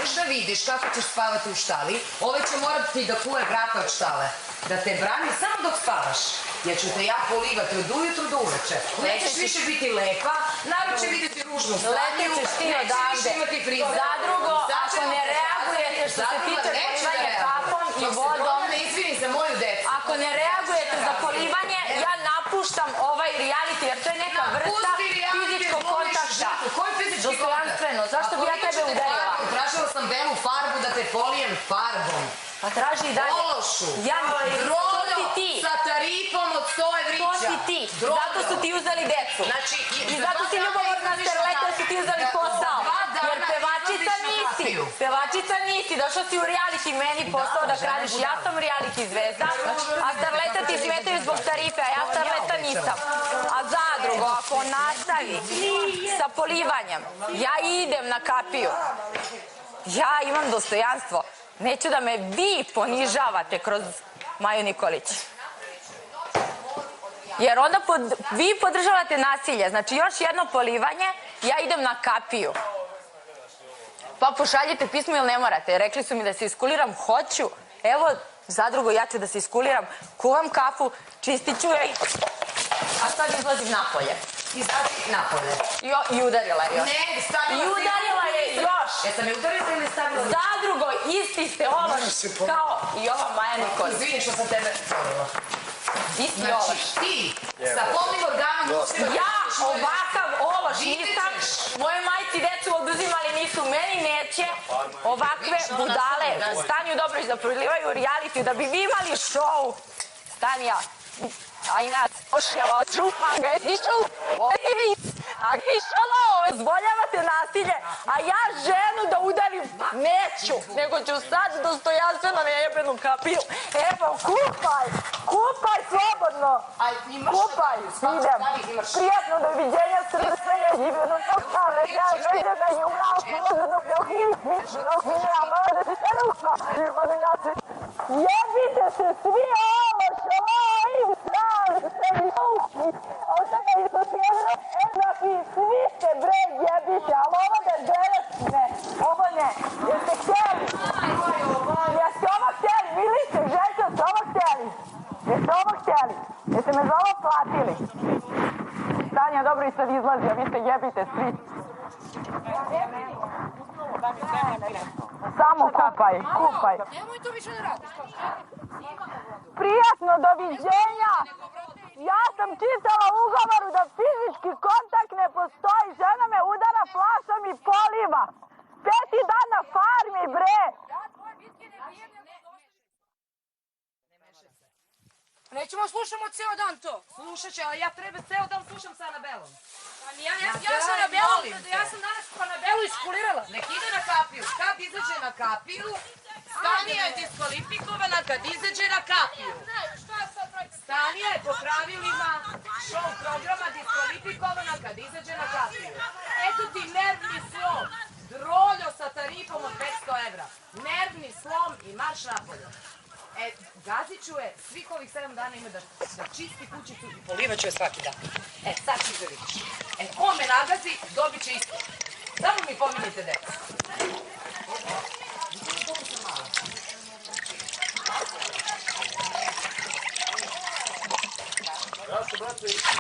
želiš da vidiš kako ćeš spavati u štali, ovaj će morati da kuje vrata od štale. Da te brani samo dok spavaš. Jer ću te ja polivati od ujutru do uveče. Nećeš više biti lepa, narod će vidjeti ružnu stanju, neće više imati frize. Zadrugo, ako ne reagujete što se tiče polivanja kafom i vodom, ne izvini za moju decu. Ako ne reagujete za polivanje, ja napuštam ovaj reality, jer to je neka vrsta fizičkog kontakta. Koji fizički kontakt? Dostojanstveno, zašto bi ja tebe udarila? Tražila sam belu farbu da te polijem farbom. Pa traži i dalje. Ološu. To si ti. Sa tarifom od 100 evrića. To si ti. Zato su ti uzeli decu. I zato si ljubomorna Starleta, su ti uzeli posao. Jer pevačica nisi. Pevačica nisi. Došla si u reality meni posao da kradiš. Ja sam reality zvezda, a Starleta ti smetaju zbog tarife, a ja Starleta nisam. A Zadrugo, ako nastavi sa polivanjem, ja idem na kapiju. Ja imam dostojanstvo. Neću da me vi ponižavate kroz Maju Nikolić. Jer onda vi podržavate nasilje. Znači još jedno polivanje, ja idem na kapiju. Pa pošaljite pismo ili ne morate. Rekli su mi da se iskuliram, hoću. Evo, Zadrugo, ja ću da se iskuliram, kuvam kafu, čistit ću je. A sad izlazim napolje. Izlazi napolje. I udarila je još. Ne, stavila I udarila je još. Jesam je udarila ili stavila? Zadrugo, isti ste ološ kao i ova Maja Nikolić. Izvini što sam tebe volila. Isti ološ. Znači ti sa polnim organom... Ja ovakav ološ nisam. Moje majci decu oduzimali nisu. Meni neće ovakve budale. Stanju Dobrović da prolivaju reality da bi vi imali show. Stanija. Ajna, ošljava trupa, getišu, a kišalo, zvoljavate nasilje, a ja ženu da udarim neću, nego ću sad dostojanstveno na jebenu kapiju. Evo, kupaj slobodno, kupaj, idem. Prijatno doviđenja, srđenja, živjeno tokale, ja želje da je umrao, dok ja mora da se ruka. Jebite se svi svi ste bre jebite, ali ovo da ne, ovo ne, jeste htjeli, jeste ovo htjeli, bili ste željte, jeste ovo htjeli, jeste me za ovo platili. Stanja, dobro i sad izlazi, a vi se jebite svi. Samo kupaj. Nemoj to više da radiš. Prijatno, doviđenja. Ja sam čitala u ugovoru da fizički kontakt ne postoji. Žena me udara flašom i poliva. 5. dan na farmi, bre. Nećemo slušamo ceo dan to. Slušat će, ali ja treba ceo dan slušam sa Anabelom. Ja sam Anabelu, ja sam danas po Anabelu iskulirala. Nek ide na kapiju. Kad izađe na kapiju, Stanija je diskvalifikovana kad izađe na kapiju. Stanija je po pravilima show programa diskvalifikovana kad izađe na kapiju. Eto ti nervni slom. Droljo sa tarifom od 500 evra. Nervni slom i marš napolje. Gaziću je svih ovih 7 dana ima da čisti kućicu i polivaću je svaki dan. Sad ćeš da vidiš. Ko me nagazi, dobit će isto. Samo mi pominjite deca.